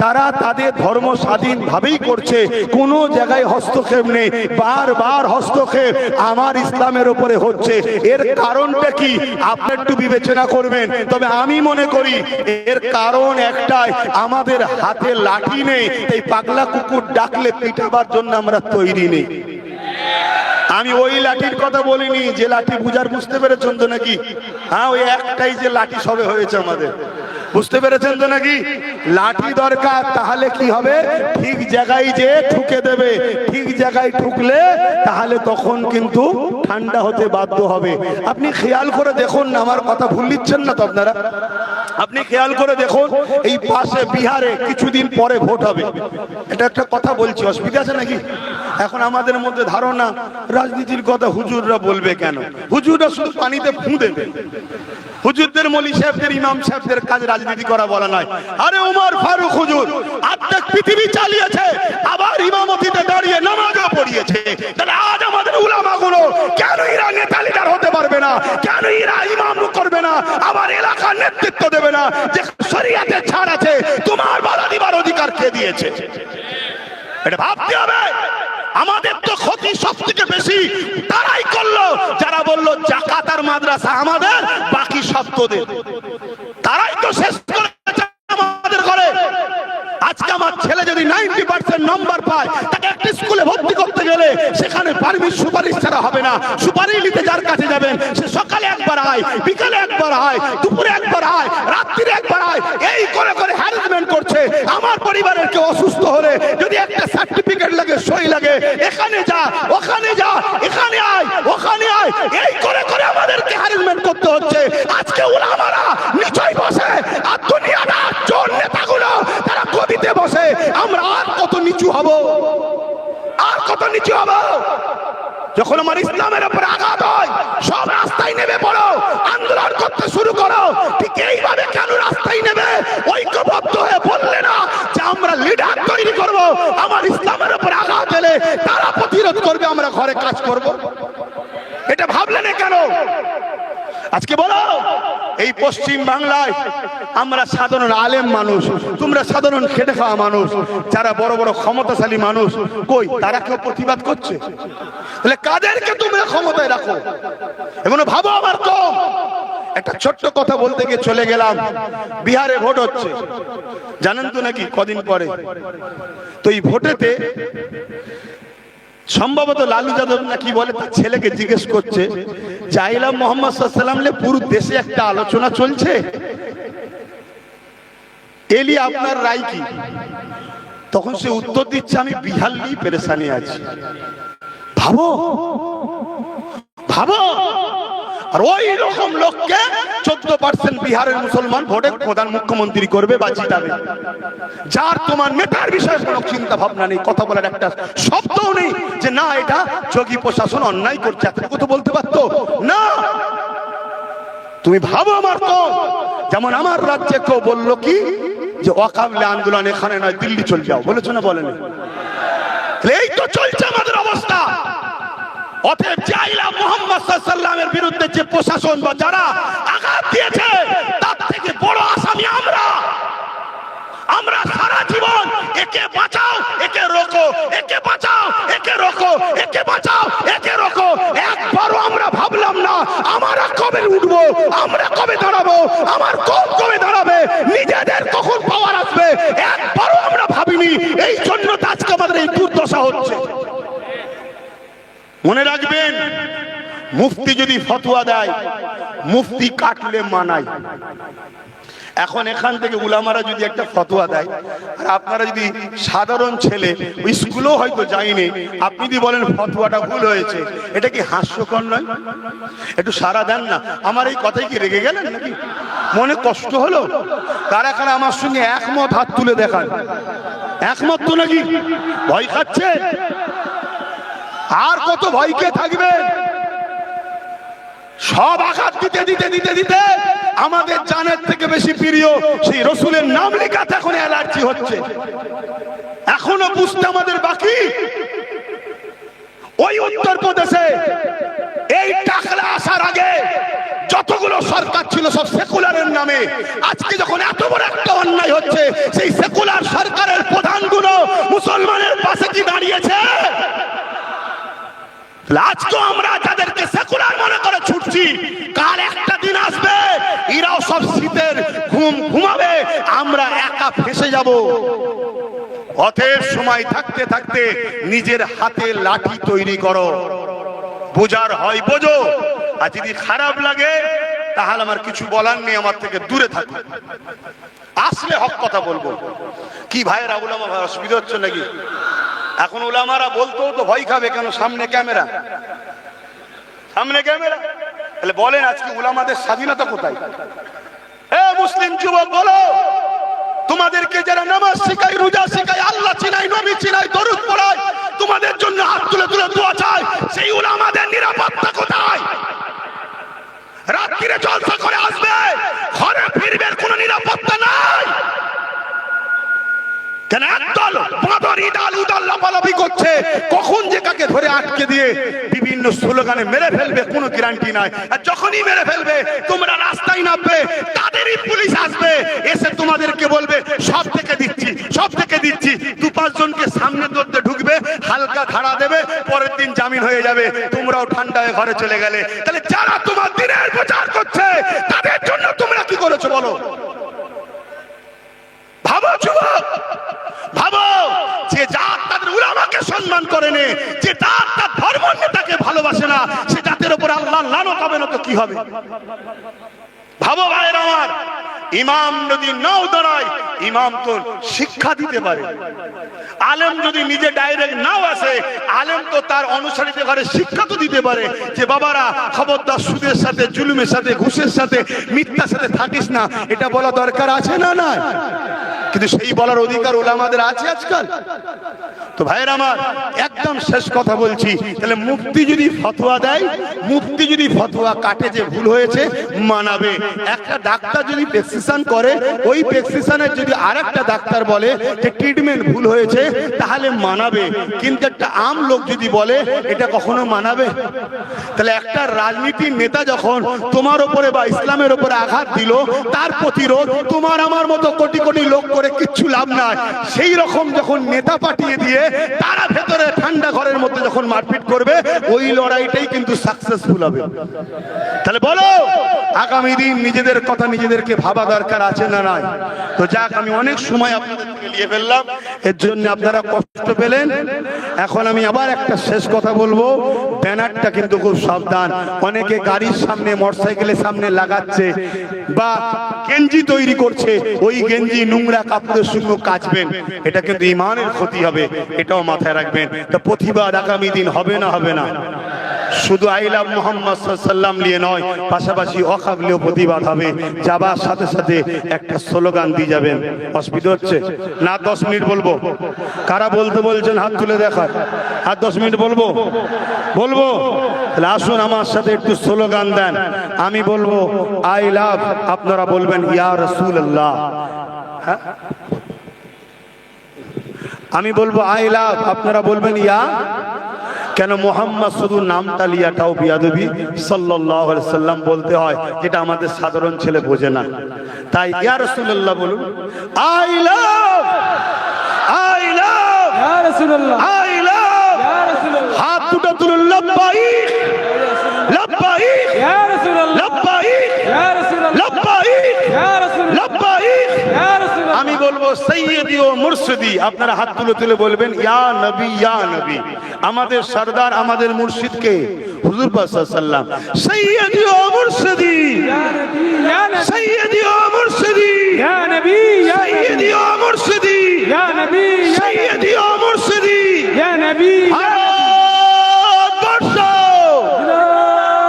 তারা তাদের ধর্ম স্বাধীন ভাবেই করছে, কোনো জায়গায় হস্তক্ষেপ নেই। বারবার হস্তক্ষেপ আমার ইসলামের উপরে হচ্ছে। এর কারণটা কি আপনি একটু বিবেচনা করবেন। তবে আমি মনে করি এর কারণ একটাই, আমাদের হাতে লাঠি নেই। এই পাগলা কুকুর ডাকলে পিটাবার জন্য আমরা তৈরি নেই। আমি ওই লাঠির কথা বলিনি যে লাঠি বুঝার, বুঝতে পেরেছেন তো নাকি? হ্যাঁ, ওই একটাই যে লাঠি সবে হয়েছে আমাদের। বুঝতে পেরেছেন তো নাকি? লাঠি দরকার, তাহলে কি হবে? ঠিক জায়গায় যে ঠুকে দেবে, ঠিক জায়গায় ঠুকলে তাহলে তখন কিন্তু ঠান্ডা হতে বাধ্য হবে। আপনি খেয়াল করে দেখুন না, আমার কথা ভুল নিচ্ছেন না তো আপনারা? আপনি খেয়াল করে দেখুন, এই পাশে বিহারে কিছুদিন পরে ভোট হবে। এটা একটা কথা বলছি, অসুবিধা আছে নাকি? এখন আমাদের মধ্যে ধারণা রাজনীতির কথা হুজুররা বলবে কেন? হুজুররা শুধু পানিতে ফু দেবে। হুজুরদের, মৌলী সাহেবদের, ইমাম সাহেবদের কাজ রাজনীতি করা বলা নয়। আরে ওমর ফারুক হুজুর অর্ধেক পৃথিবী চালিয়েছে, আবার ইমামতিতে দাঁড়িয়ে নামাজও পড়িয়েছে। তাহলে আজ আমাদের উলামাগুলো কেন এরা নেতা লিডার হতে পারবে না? কেন এরা ইমাম করবে না? আবার এলাকার নেতৃত্ব দেবে না? যে শরীয়তে ছাড় আছে, তোমার বাধা দিবার অধিকার কে দিয়েছে? এটা ভাবতে হবে। আমাদের তো ক্ষতি সব থেকে বেশি তারাই করলো যারা বললো জাকাত আর মাদ্রাসা আমাদের, বাকি সব তোদের। তারাই তো শেষ করেছে আমাদের ঘরে। আজকে আমার ছেলে যদি 90% নম্বর পায়, তাকে একটা স্কুলে ভর্তি করতে গেলে সেখানে সুপারিশ ছাড়া হবে না। সুপারিশ নিতে যার কাছে যাবেন, সে সকালে একবার আয়, বিকালে একবার আয়, দুপুরে একবার আয়, রাত্রিরে একবার আয়, এই করে করে হ্যারাসমেন্ট করছে। আমার পরিবারের কেউ অসুস্থ হলে যদি একটা সার্টিফিকেট লাগে, সই লাগে, এখানে যা, ওখানে যা, এখানে আয়, ওখানে আয়, এই করে করে আমাদেরকে হ্যারাসমেন্ট করতে হচ্ছে। আজকে উলামারা নিচয় বসে আর দুনিয়াটা চোর নেতাগুলো তারা গদিতে বসে। আমরা আর কত নিচু হব? আর কত নিচু হব? যখন আমার ইসলামের উপর আঘাত হয়, সব রাস্তায় নেমে পড়ো, আন্দোলন করতে শুরু করো। ঠিক এইভাবে কেন রাস্তায় নেমে ঐক্যবদ্ধ হয়ে বললে না যে আমরা লিডার তৈরি করব, আমার ইসলামের উপর আঘাত এলে তারা প্রতিরোধ করবে, আমরা ঘরে কাজ করব? এটা ভাবলে না কেন? আজকে বলো, এই পশ্চিম বাংলায় আমরা সাধারণ আলেম মানুষ, তোমরা সাধারণ খেটে খাওয়া মানুষ, যারা বড় বড় ক্ষমতাশালী মানুষ, কই তারা কেউ প্রতিবাদ করছে? তাহলে কাদেরকে তোমরা ক্ষমতায় রাখো? এমন ভাবো আমার কম। একটা ছোট্ট কথা বলতে গিয়ে চলে গেলাম। বিহারে ভোট হচ্ছে, জানেন তো নাকি কদিন পরে? তো এই ভোটেতে সম্ভবত লালু যাদব না কি বলে, তার ছেলেকে জিজ্ঞেস করছে, চাইলাম মোহাম্মদ সাল্লাল্লাহু আলাইহি পুরো দেশে একটা আলোচনা চলছে, এলি আপনার রায় কি? তখন সে উত্তর দিচ্ছে, আমি বিহার নিয়ে পেরেশানি আছি। ভাবো ভাবো। আর ওই রকম লোককে 14% বিহারের মুসলমান ভোটে প্রধান মুখ্যমন্ত্রী করবে বা জিতাবে, যার তোমার নেতার বিষয়ে কোনো চিন্তা ভাবনা নেই, কথা বলার একটা শব্দও নেই যে না এটা যোগী প্রশাসন অন্যায় করছে, এতটুকু তো বলতে পারতো না। তুমি ভাবো আমার তো, যেমন আমার রাজ্যে কেউ বললো কি যে ওয়াকাবলে আন্দোলন এখানে নয়, দিল্লি চলে যাও, বলেছো না বলেনি? এই তো চলছে আমাদের অবস্থা। অতএব চাইলাম মুহাম্মদ সাল্লাল্লাহু আলাইহি ওয়াসাল্লামের বিরুদ্ধে যে প্রশাসন বা যারা আঘাত দিয়েছে, তার থেকে বড় আসামি আমরা। আমরা সারা জীবন একে বাঁচাও, একে রোকো, একে বাঁচাও, একে রোকো, একে বাঁচাও, একে রোকো। একবারও আমরা ভাবলাম না আমরা কবে উঠবো, আমরা কবে দাঁড়াবো, আমার কম কবে দাঁড়াবে, নিজেদের কখন পাওয়ার আসবে, একবারও আমরা ভাবিনি। এই জন্য আজকে আমাদের এই দুর্দশা হচ্ছে। মনে রাখবেন, মুফতি যদি ফতোয়া দেয়, মুফতি কাটলে মানায়। এখন এখান থেকে উলামারা যদি একটা ফতোয়া দেয়, আর আপনারা যদি সাধারণ ছেলে, স্কুলেও হয়তো যায়নি, আপনি যদি বলেন ফতোয়াটা ভুল হয়েছে, এটা কি হাস্যকর নয়? একটু সারা দেন না। আমার এই কথাই কি রেগে গেলেন নাকি? মনে কষ্ট হলো? কারা কারা আমার সঙ্গে একমত হাত তুলে দেখান। একমত তো নাকি? ভয় খাচ্ছে? আর কত ভয়কে থাকবে? সব আঘাত দিতে দিতে দিতে দিতে আমাদের জানের থেকে বেশি প্রিয় সেই রসুলের নাম লেখাতে এখন অ্যালার্জি হচ্ছে। এখনো বুঝতে আমাদের বাকি। ওই উত্তরপ্রদেশে এই টাকলা আসার আগে যতগুলো সরকার ছিল সব সেকুলারের নামে, আজকে যখন এত বড় একটা অন্যায় হচ্ছে, সেই সেকুলার সরকারের প্রধানগুলো মুসলমানের পাশে কি দাঁড়িয়েছে? আজকে আমরা যাদেরকে সেকুলার মনে করে ছুটছি, কাল একটা দিন আসবে এরাও সব শীতের ঘুম ঘুমাবে, আমরা একা ফেসে যাব। অতএব সময় থাকতে থাকতে নিজের হাতে লাঠি তৈরি করো। বোঝার হয় বোঝো, আর যদি খারাপ লাগে তাহলে আমার কিছু বলার নেই, আমার থেকে দূরে থাকুন। আসলে হক কথা বলবো। কি ভাইয়েরা, উলামা ভাই অসুবিধা হচ্ছে নাকি? এখন উলামারা বলতেও তো ভয় খাবে, কেন? সামনে ক্যামেরা, সামনে ক্যামেরা। তাহলে বলেন আজকে উলামাদের স্বাধীনতা কোথায়? এ মুসলিম যুবক বলো, তোমাদেরকে যারা নামাজ শেখায়, রোজা শেখায়, আল্লাহ চিনায়, নবী চিনায়, দরুদ পড়ায়, তোমাদের জন্য হাত তুলে তুলে দোয়া চায়, সেই উলামাদের নিরাপত্তা কোথায়? রাত্রিরে জলসা করে আসবে, ঘরে ফিরবে, কোনো নিরাপত্তা নাই। কেন? একদল বাঁদর ইদাল উদাল লাফালাফি করছে, কখন যে কাকে ধরে আটকে দিয়ে বিভিন্ন স্লোগানে মেরে ফেলবে কোনো গ্যারান্টি নাই। আর যখনই মেরে ফেলবে তোমরা রাস্তায় নামবে, তাদেরই পুলিশ আসবে, এসে তোমাদেরকে বলবে সব থেকে দিচ্ছি, সব থেকে দিচ্ছি। 2-5 জনকে সামনে ধরতে ঢুকবে, হালকা ধারা দেবে, পরের দিন জামিন হয়ে যাবে, তোমরাও ঠান্ডা হয়ে ঘরে চলে গেলে। তাহলে যারা তোমার দিনের প্রচার করছে তাদের জন্য তোমরা কি করেছো বলো? ভাবো যুবক, ভাবো, যে জাত তাদের উলামাকে সম্মান করে না, যে জাত তার ধর্ম নেতাকে ভালোবাসে না, সে জাতের উপর আল্লাহ লানত হবে না তো কি হবে? ভাবো ভাইয়েরা আমার, ইমাম যদি নাও দাঁড়ায়, ইমাম তো শিক্ষা দিতে পারে। আলেম যদি নিজে ডাইরেক্ট নাও আসে, আলেম তো তার অনুসারীদের ঘরে শিক্ষা তো দিতে পারে যে বাবারা খবরদার সুদের সাথে, জুলুমের সাথে, ঘুষের সাথে, মিথ্যার সাথে থাকিস না, এটা বলা দরকার আছে না? না, কিন্তু সেই বলার অধিকার ওলামাদের আছে আজকাল? তো ভাইয়ের আমার, একদম শেষ কথা বলছি, তাহলে মুফতি যদি ফতোয়া দেয়, মুফতি যদি ফতোয়া কাটে যে ভুল হয়েছে, মানাবে। একটা ডাক্তার যদি প্রেসক্রিপশন করে, ওই প্রেসক্রিপশনের যদি আরেকটা ডাক্তার বলে যে ট্রিটমেন্ট ভুল হয়েছে, তাহলে মানাবে। কিন্তু একটা আম লোক যদি বলে, এটা কখনো মানাবে? তাহলে একটা রাজনীতির নেতা যখন তোমার উপরে বা ইসলামের উপরে আঘাত দিল, তার প্রতিরোধ তোমার আমার মতো কোটি কোটি লোক করে কিচ্ছু লাভ নাই। সেই রকম যখন নেতা পাঠিয়ে দিয়ে তারা ভেতরে ঠান্ডা ঘরের মধ্যে যখন মারপিট করবে, ওই লড়াইটাই কিন্তু সাকসেসফুল হবে। তাহলে বলো, আগামী দিন নিজেদের কথা নিজেদেরকে ভাবা দরকার আছে না নাই? তো যাক, আমি অনেক সময় আপনাদের থেকে নিয়ে ফেললাম, এর জন্য আপনারা কষ্ট পেলেন। এখন আমি আবার একটা শেষ কথা বলবো, ব্যানারটা কিন্তু খুব সাবধান। অনেকে গাড়ির সামনে, মোটরসাইকেলের সামনে লাগাচ্ছে বা গেঞ্জি তৈরি করছে, ওই গেঞ্জি নোংরা কাপড়ের সঙ্গে কাচবেন, এটা কিন্তু ইমানের ক্ষতি হবে, এটাও মাথায় রাখবেন। তা প্রতিবাদ আগামী দিন হবে না? হবে না? শুধু আই লাভ মুহাম্মদ সাল্লাল্লাহু আলাইহি ওয়াসাল্লাম নিয়ে নয়, পাশাপাশি অকাবলিও প্রতিবাদ হবে। যাবার সাথে সাথে একটা স্লোগান দিয়ে যাবেন। অসুবিধা হচ্ছে না? 10 মিনিট বলবো। কারা বলতে বলছেন হাত তুলে দেখায়। আর 10 মিনিট বলবো? বলবো। তাহলে আসুন আমার সাথে একটু স্লোগান দেন। আমি বলবো আই লাভ, আপনারা বলবেন ইয়া রাসূলুল্লাহ। হ্যাঁ, আমি বলবো আই লাভ, আপনারা বলবেন ইয়া। কেন মোহাম্মদ শুধু নামটা লিয়াটাও বিয়াদবি, সাল্লাল্লাহু আলাইহি সাল্লাম বলতে হয়, যেটা আমাদের সাধারণ ছেলে বোঝে না। তাই ইয়া রাসূলুল্লাহ বলুন। আই লাভ, আই লাভ, ইয়া রাসূলুল্লাহ, আই লাভ। ইয়া রাসূলুল্লাহ, হাত দুটো তুলুন। লাব্বাইক, লাব্বাইক, ইয়া রাসূলুল্লাহ, লাব্বাইক, ইয়া রাসূলুল্লাহ, লাব্বাইক, ইয়া রাসূলুল্লাহ, লাব্বাইক। ইয়া রাসূলুল্লাহ। আমি বলবো সৈয়দি ও মুর্শিদি, আপনারা হাত তুলে তুলে বলবেন ইয়া নবী, ইয়া নবী। আমাদের সরদার, আমাদের মুর্শিদকে হুজুর পাক সাল্লাল্লাহু আলাইহি ওয়াসাল্লাম সৈয়দি ও মুর্শিদি, ইয়া নবী, ইয়া নবী, সৈয়দি ও মুর্শিদি, ইয়া নবী, ইয়া সৈয়দি ও মুর্শিদি, ইয়া নবী, সৈয়দি ও মুর্শিদি। ইয়া নবী, ভারতবর্ষ,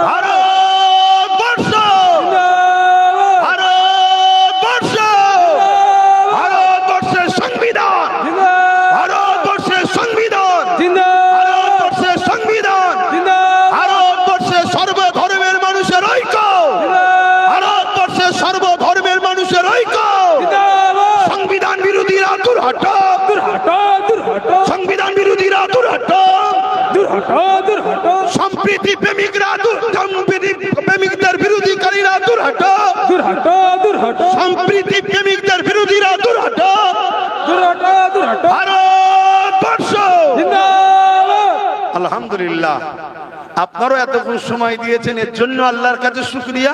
ভারতবর্ষ, ভারতবর্ষ, ভারতবর্ষের সংবিধান, ভারতবর্ষের সংবিধান, ভারতবর্ষের সংবিধান, ভারতবর্ষের সর্বধর্মের মানুষের ঐক্য, ভারতবর্ষের সর্বধর্মের মানুষের ঐক্য। সংবিধান বিরোধীরা দূর হটো, দূর হটো, দূর হটো, সংবিধান বিরোধীরা দূর হটো, দূর হটো, দূর হটো, সম্প্রীতি প্রেমিকরা সম্প্রীতি প্রেমিকদের বিরোধীকারীরা দূর হটো, দূর হটো, দূর হটো, সম্প্রীতি প্রেমিকদের বিরোধীরা দূর হটো। দূর হটো, দূর হটো। ভারতবর্ষ জিন্দাবাদ। আলহামদুলিল্লাহ। আপনারও এতক্ষণ সময় দিয়েছেন, এর জন্য আল্লাহর কাছে শুকরিয়া।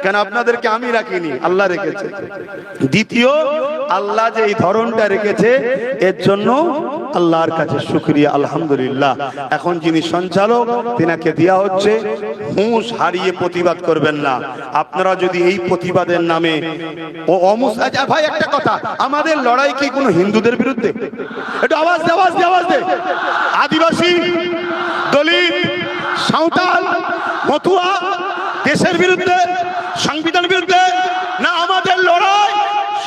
কেন আপনাদেরকে আমি রাখিনি, আল্লাহ রেখেছে। দ্বিতীয়, আল্লাহ যে এই ধরনটা রেখেছে এর জন্য আল্লাহর কাছে শুকরিয়া, আলহামদুলিল্লাহ। এখন যিনি সঞ্চালক তিনাকে দেয়া হচ্ছে, হুঁশ হারিয়ে প্রতিবাদ করবেন না। আপনারা যদি এই প্রতিবাদের নামে ভাই একটা কথা, আমাদের লড়াই কি কোনো হিন্দুদের বিরুদ্ধে? একটু আওয়াজ দে, আওয়াজ দে, আওয়াজ দে। আদিবাসী, দলিত, সাঁওতাল, মতুয়া দেশের বিরুদ্ধে, সংবিধানের বিরুদ্ধে না? আমাদের লড়াই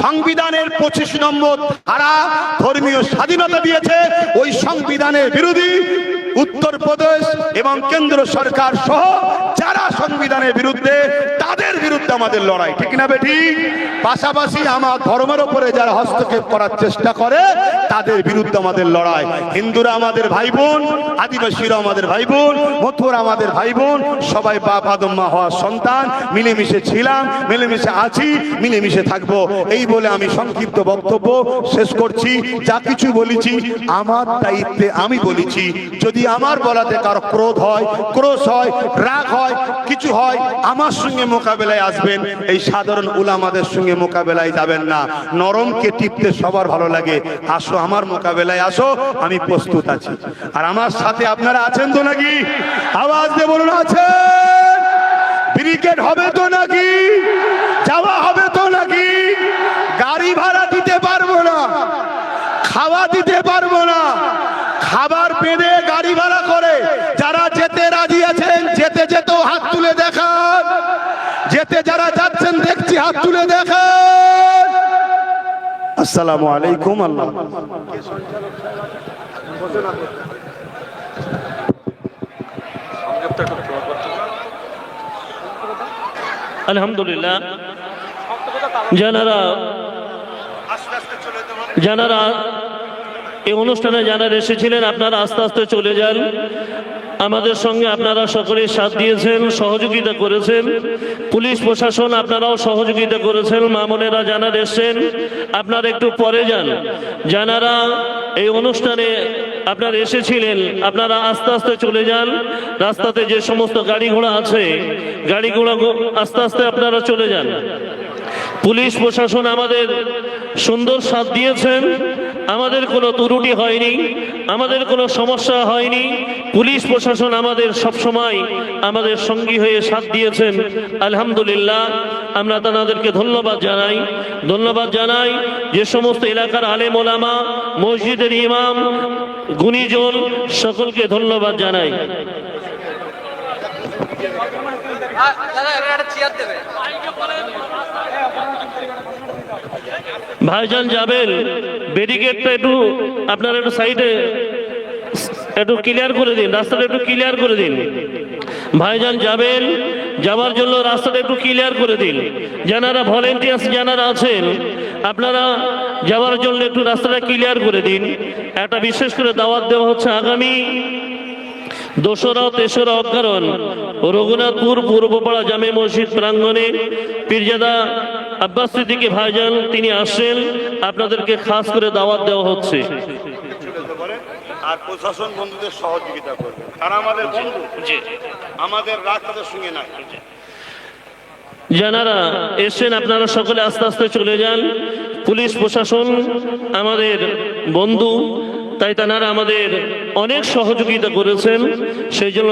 সংবিধানের 25 নম্বর ধারা ধর্মীয় স্বাধীনতা দিয়েছে, ওই সংবিধানের বিরোধী উত্তরপ্রদেশ এবং কেন্দ্র সরকার সহ যারা সংবিধানের বিরুদ্ধে, তাদের বিরুদ্ধে আমাদের লড়াই, ঠিক না বেঠিক? পাশাপাশি আমার ধর্মের উপরে যারা হস্তক্ষেপ করার চেষ্টা করে তাদের বিরুদ্ধে আমাদের লড়াই। হিন্দুরা আমাদের ভাই বোন, আদিবাসীরা আমাদের ভাই বোন, মথুরা আমাদের ভাই বোন, সবাই বাপ আদম মা হওয়ার সন্তান। মিলেমিশে ছিলাম, মিলেমিশে আছি, মিলেমিশে থাকবো। এই বলে আমি সংক্ষিপ্ত বক্তব্য শেষ করছি। যা কিছু বলেছি আমার দায়িত্বে আমি বলেছি। যদি আমার বলাতে কারো ক্রোধ হয়, ক্রোশ হয়, রাগ হয়, কিছু হয়, আমার সঙ্গে মোকাবেলায় আসবেন। এই সাধারণ উলামাদের সঙ্গে মোকাবেলায় যাবেন না। নরমকে টিপতে সবার ভালো লাগে। আসো আমার মোকাবেলায় আসো, আমি প্রস্তুত আছি। আর আমার সাথে আপনারা আছেন তো নাকি? আওয়াজ দিয়ে বলুন আছেন? ব্রিগেড হবে তো নাকি? যাওয়া হবে তো নাকি? গাড়ি ভাড়া দিতে পারবো না, খাওয়া দিতে পারবো না। খাবার বেঁধে গাড়ি ভাড়া করে যারা যেতে রাজি আছেন, যেতে যেতেও হাত তুলে দেখান। যেতে যারা যাচ্ছেন দেখছি হাত তুলে দেখান। আসসালামু আলাইকুম। আল্লাহ আলহামদুলিল্লাহ, যারা এই অনুষ্ঠানে যারা এসেছিলেন, আপনারা আস্তে আস্তে চলে যান। আমাদের সঙ্গে আপনারা সকলেই সাথ দিয়েছেন, সহযোগিতা করেছেন। পুলিশ প্রশাসন আপনারাও সহযোগিতা করেছেন। মামুনেরা যারা এসেছেন আপনারা একটু পরে যান। যারা এই অনুষ্ঠানে আপনারা এসেছিলেন আপনারা আস্তে আস্তে চলে যান। রাস্তাতে যে সমস্ত গাড়ি ঘোড়া আছে, গাড়ি ঘোড়া আস্তে আস্তে আপনারা চলে যান। পুলিশ প্রশাসন আমাদের সুন্দর সাথ দিয়েছেন। আমাদের কোনো ত্রুটি হয়নি, আমাদের কোনো সমস্যা হয়নি। পুলিশ প্রশাসন আমাদের সবসময় আমাদের সঙ্গী হয়ে সাথ দিয়েছেন, আলহামদুলিল্লাহ। আমরা তাদেরকে ধন্যবাদ জানাই। ধন্যবাদ জানাই যে সমস্ত এলাকার আলেম ওলামা, মসজিদের ইমাম, গুণীজন, সকলকে ধন্যবাদ জানাই। ভাইজান যাবেন, ব্যারিকেডটা একটু আপনারা একটু সাইডে একটু ক্লিয়ার করে দিন, রাস্তাটা একটু ক্লিয়ার করে দিন। ভাইজান যাবেন, যাওয়ার জন্য রাস্তাটা একটু ক্লিয়ার করে দিন। যারা ভলেন্টিয়ার্স যারা আছেন আপনারা যাওয়ার জন্য একটু রাস্তাটা ক্লিয়ার করে দিন। একটা বিশেষ করে দাওয়াত দেওয়া হচ্ছে আগামী 2রা ও 3রা অগ্রহায়ণ রঘুনাথপুর পূর্বপাড়া জামে মসজিদ প্রাঙ্গণে পীরজাদা আব্বাস সিদ্দিকী ভাইজান তিনি আসছেন। আপনাদেরকে খাস করে দাওয়াত দেওয়া হচ্ছে। আর প্রশাসন বন্ধুদের সহযোগিতা করবে, তারা আমাদের বন্ধু, আমাদের রাগ তাদের সঙ্গে নাই। যারা এসছেন আপনারা সকলে আস্তে আস্তে চলে যান। পুলিশ প্রশাসন আমাদের বন্ধু, তাই তারা আমাদের অনেক সহযোগিতা করেছেন, সেই জন্য